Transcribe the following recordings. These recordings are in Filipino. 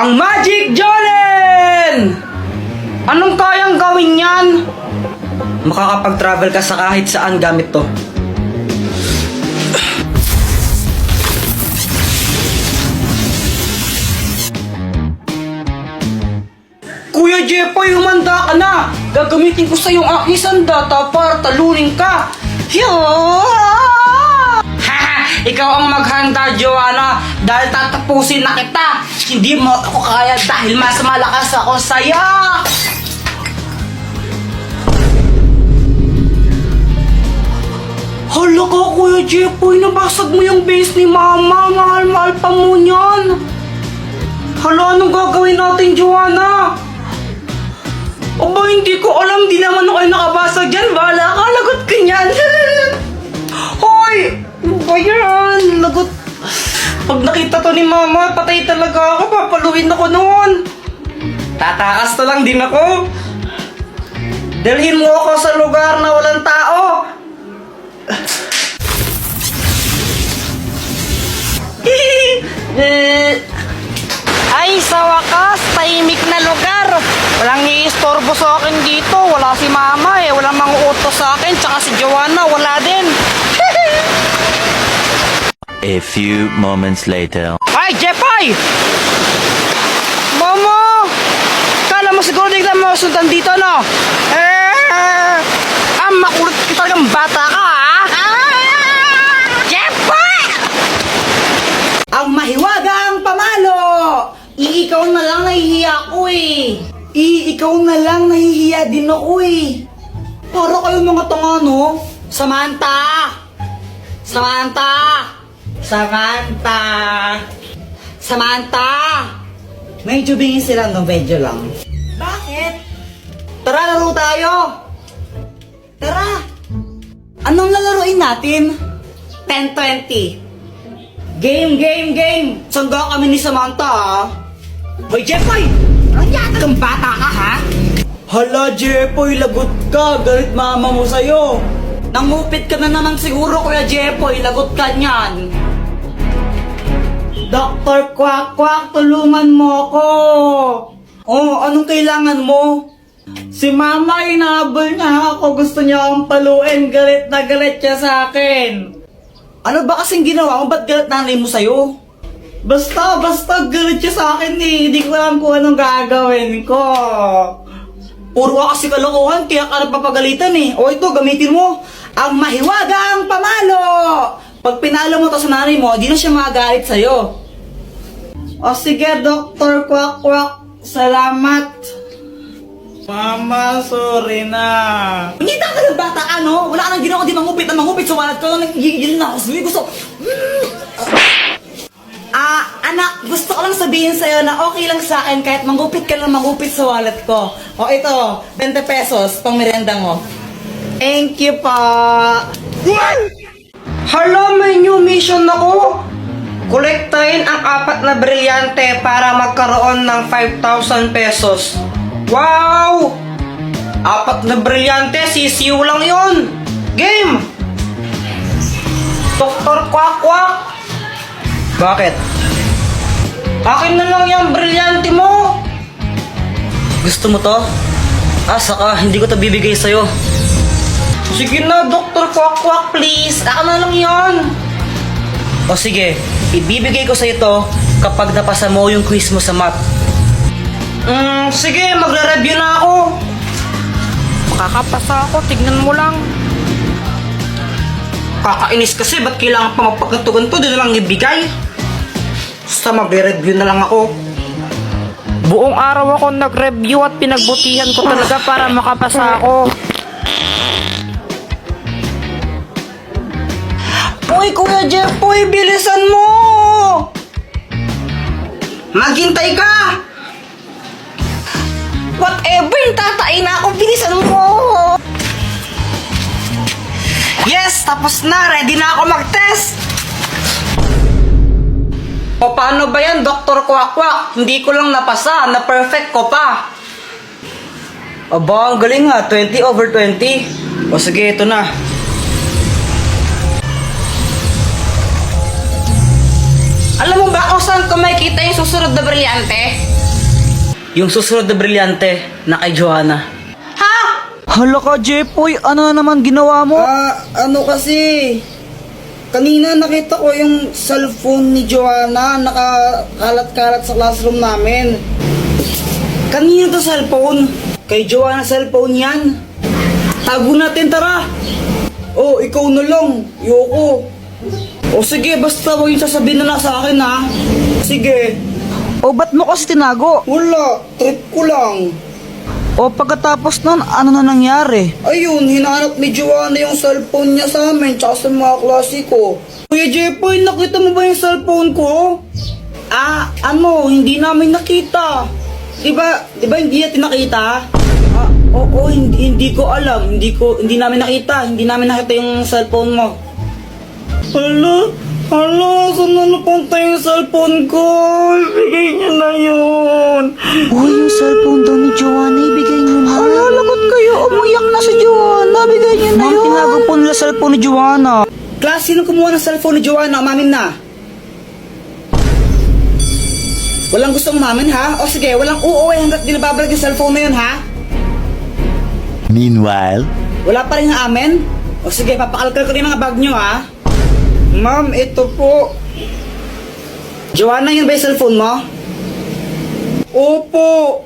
Ang Magic Jolen! Anong kayang gawin yan? Makakapag-travel ka sa kahit saan gamit to. Kuya Jepoy, humanda ka na! Gagamitin ko sa yung aking sandata para talunin ka! Ikaw ang maghanda, Joanna, dahil tatapusin na kita. Hindi mo ako kaya dahil mas malakas ako sa'yo. Hala ka, Kuya Jepoy, nabasag mo yung base ni Mama. Mahal-mahal pa mo niyan. Hala, anong gagawin natin, Joanna? Aba, hindi ko alam. Di naman ako yung nakabasag dyan. Bahala ka, lagot ka niyan. Hoy! Ano ba yan? Lagot. Pag nakita to ni Mama, patay talaga ako. Papaluin ako noon. Tatakas to lang din ako. Dalhin mo ako sa lugar na walang tao. Ay, sa wakas, tahimik na lugar. Walang iistorbo sa akin dito. Wala si Mama eh. Walang manguutos sa akin. Tsaka si Joanna, wala din. A few moments later. Ay, Jepoy! Mama! Kala mo siguro di ka masundan dito, no? Makulit ka talagang bata ka, ha? Jepoy! Ang mahiwagang pamalo! Ikaw na lang nahihiya ko eh. Ikaw na lang nahihiya din ako eh. Para kayong mga tanga, no? Samantha! Samantha! Samantha! Samantha! Medyo bingin sila, no? Medyo lang. Bakit? Tara, laro tayo! Tara! Anong lalaroin natin? 10-20. Game! Sangga kami ni Samantha, ha? Hoy, Jepoy! Anong yata kang bata ka, ha? Hala, Jepoy, lagot ka. Galit Mama mo sa'yo. Nangupit ka na naman siguro, Kuya Jepoy. Lagot ka niyan. Dr. Quack, tulungan mo ako. Oh, anong kailangan mo? Si Mama, inahabol niya ako. Gusto niya akong paluin. Galit na galit siya sa akin. Ano ba kasing ginawa mo? Ba't galit nanay mo sa'yo? Basta galit siya sa akin eh. Hindi ko alam kung anong gagawin ko. Puro ka kasi kalokohan, kaya ka napapagalitan eh. O ito, gamitin mo. Ang mahiwagang pamalo! Pag pinalo mo to sa nanay mo, di na siya magagalit sa'yo. O sige, Dr. Quack, salamat. Mama, sorry na. Hindi ka ng bata ka, no? Wala ka nang ginawa, di mangupit sa wallet ko. Nagigil na ako. Sabi, gusto. Anak, gusto ko lang sabihin sa'yo na okay lang sa akin kahit mangupit ka lang mangupit sa wallet ko. O ito, 20 pesos, pang merienda mo. Thank you pa. Hala, may new mission ako. Kolektahin ang 4 na brilyante para magkaroon ng 5,000 pesos. Wow! 4 na brilyante, sisiw lang yun. Game! Dr. Quack. Bakit? Akin na lang yung brilyante mo. Gusto mo to? Saka hindi ko to bibigay sa'yo. Sige na, Dr. Quack, please. Ako na lang yan. O sige, ibibigay ko sa'yo to kapag napasa mo yung quiz mo sa math. Sige, magre-review na ako. Makakapasa ako, tignan mo lang. Kakainis kasi, ba't kailangan pa magpagkantugan to? Doon na lang ibigay. Basta magre-review na lang ako. Buong araw ako nag-review at pinagbutihan ko talaga para makapasa ako. Uy, Kuya Jepoy, bilisan mo! Maghintay ka! Whatever, tatain na ako, bilisan mo! Yes, tapos na, ready na ako mag-test! O paano ba yan, Dr. Quack? Hindi ko lang napasa, na-perfect ko pa. Aba, ang galing nga, 20/20. O sige, ito na. Alam mo ba kung saan ko makikita yung susunod na brilyante? Yung susunod na brilyante na kay Joanna. Ha? Hala ka, Jepoy. Ano na naman ginawa mo? Ano kasi, kanina nakita ko yung cellphone ni Joanna nakakalat-kalat sa classroom namin. Kanina to cellphone? Kay Joanna cellphone yan. Tago natin, tara. Oh, ikaw na lang. Yoko. O sige, basta huwag yung sasabihin na sa akin, ha? Sige. O ba't mo kasi tinago? Wala, trip ko lang. O pagkatapos nun, ano na nangyari? Ayun, hinanap ni Joanna yung cellphone niya sa amin tsaka sa mga klase ko. Kuya Jepoy, nakita mo ba yung cellphone ko? Hindi namin nakita. Di ba hindi natin nakita? Oo, hindi ko alam. Hindi namin nakita. Hindi namin nakita yung cellphone mo. Hala, saan na napunta yung cellphone ko? Ibigay niyo na yun. Uy, yung cellphone daw ni Joanna, ibigay niyo na. Hala, lagot kayo. Umiyak na si Joanna. Bigay niyo na yun. Tinago po nila cellphone ni Joanna. Class, sino kumuha ng cellphone ni Joanna? Umamin na. Walang gustong umamin, ha? O sige, walang uuwi hanggat di nababalag yung cellphone na yun, ha? Meanwhile, Wala pa rin ang amin? O sige, papakalkal ko rin mga bag nyo, ha? Ma'am, ito po. Joanna, yun ba yung cellphone mo? Opo.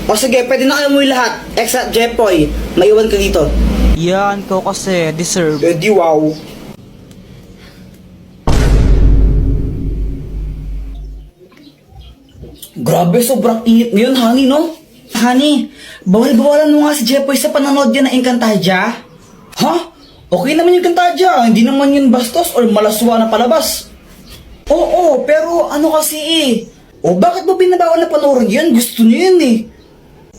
O sige, pwede na kayo umuwi lahat. Except Jepoy, maiwan ka dito. Yan, ikaw kasi, deserve. Eh di wow. Grabe, sobrang init ngayon, honey, no? Honey, bawal-bawalan mo nga si Jepoy sa panonood yan ng Encantadia. Ha? Okay naman yung Encantadia, hindi naman yun bastos or malaswa na palabas. Oo, pero ano kasi O bakit mo binabawal na panoorin yan? Gusto niyo yun eh.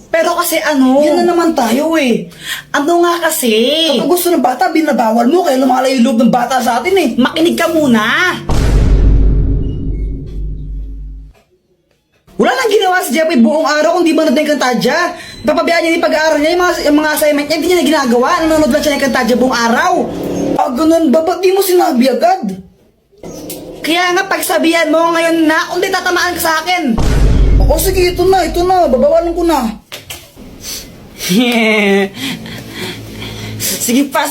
Pero kasi yan na naman tayo eh. Ano nga kasi? Kapag gusto ng bata, binabawal mo kaya lumalayo yung loob ng bata sa atin eh. Makinig ka muna. Wala nang ginawa si Jepoy buong araw kung di manood ng Encantadia. Papabayaan niya yung pag-aaral niya, yung mga assignment niya, hindi niya na ginagawa. Nanonood lang siya ng Encantadia buong araw. Ganun ba? Ba't di mo sinabi agad? Kaya nga pagsabihan mo ngayon na, kung di tatamaan ka sa akin. O sige, ito na. Babawalan ko na. Sige pa.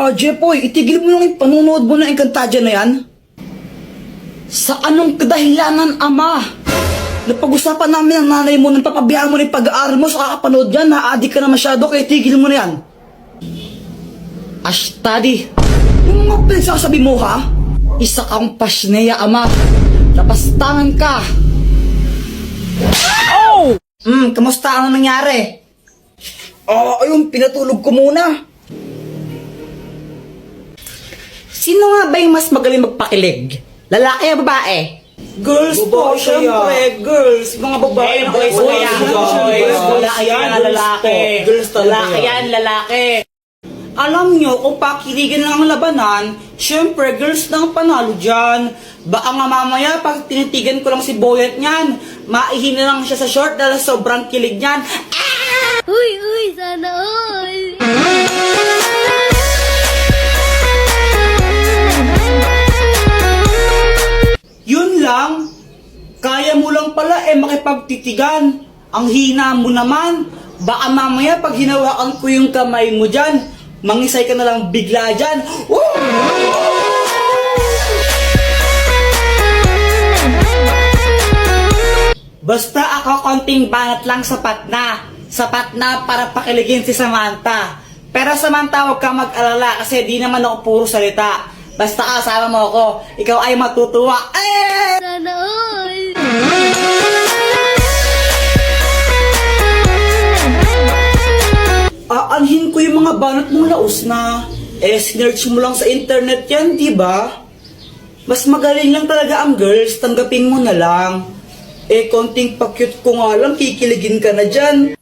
Jepoy, itigil mo lang yung panunood mo ng Encantadia na yan. Sa anong kadahilanan, ama? Napag-usapan namin ang nanay mo nang papabayaan mo na yung pag-aaral mo sa kakapanood yan. Na-addict ka na masyado kaya tigil mo na yan. Ashtadi, Yung mga pinagsasabi mo ha? isa kang pasneya, ama. Napastangan ka. Kamusta? Ano nangyari? Ayun, pinatulog ko muna. Sino nga ba yung mas magaling magpakilig? Lalaki o babae? Girls po, syempre. Girls. Mga babae na kayo sa Lalaki yan, lalaki. Girls talaga. Lalaki yan, lalaki. Alam nyo, kung pakiligan lang ang labanan, syempre, girls na ang panalo dyan. Baka nga mamaya, pag tinitigan ko lang si Boyet niyan, maihina lang siya sa short dahil sobrang kilig niyan. Uy, sana all. Yun lang. Kaya mo lang pala makipagtitigan. Ang hina mo naman. Baka mamaya pag hinawakan ko yung kamay mo dyan, mangisay ka na lang bigla dyan. Basta ako konting banat lang sapat na. Sapat na para pakiligin si Samantha. Pero Samantha, huwag kang mag-alala kasi di naman ako puro salita. Basta kasama mo ako, ikaw ay matutuwa. Sana all. Aanhin ko yung mga banat mong laos na. Sinerch mo lang sa internet yan, di ba? Mas magaling lang talaga ang girls, tanggapin mo na lang. Konting pa-cute ko nga lang, kikiligin ka na dyan.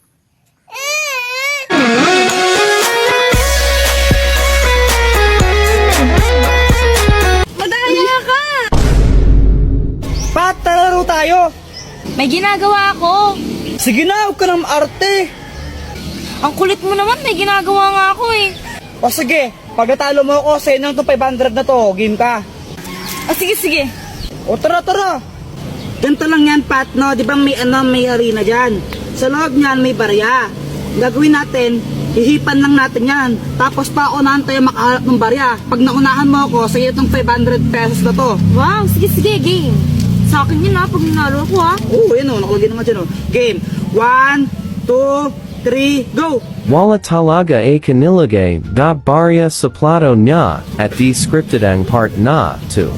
Madaya ka! Pat, talaro tayo. May ginagawa ako. Sige na, huwag ka na maarte. Ang kulit mo naman, may ginagawa nga ako eh. O sige, pag natalo mo ako, sa'yo na itong 500 na to, game ka. Sige. O tara, tara. Ganito lang yan, Pat, no? Di ba may harina dyan? Sa loob niyan may barya. Ang gagawin natin, hihipan lang natin yan. Tapos paunahan tayo makahanap ng barya. Pag naunahan mo ako, sige itong 500 pesos na to. Wow, sige, sige, game. Sa akin yun pag nanalo ko Oo, yun o, nakalagay naman dyan o. Game. 1, 2, 3, go! Wala talaga kanilagay da barya sa plato niya at di scripted ang part na to.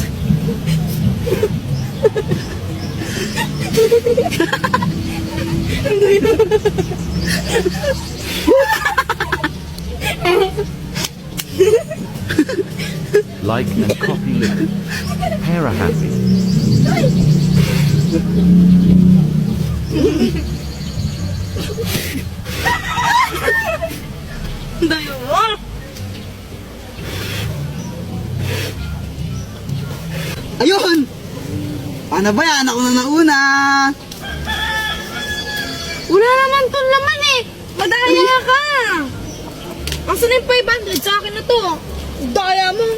Like and copy link. Para happy. Dayo mo. Ayun! Paano ba yan? Ako na nauna! Wala naman to laman eh. Madaya ka. Asan yung 500 sa akin na to? Daya mo.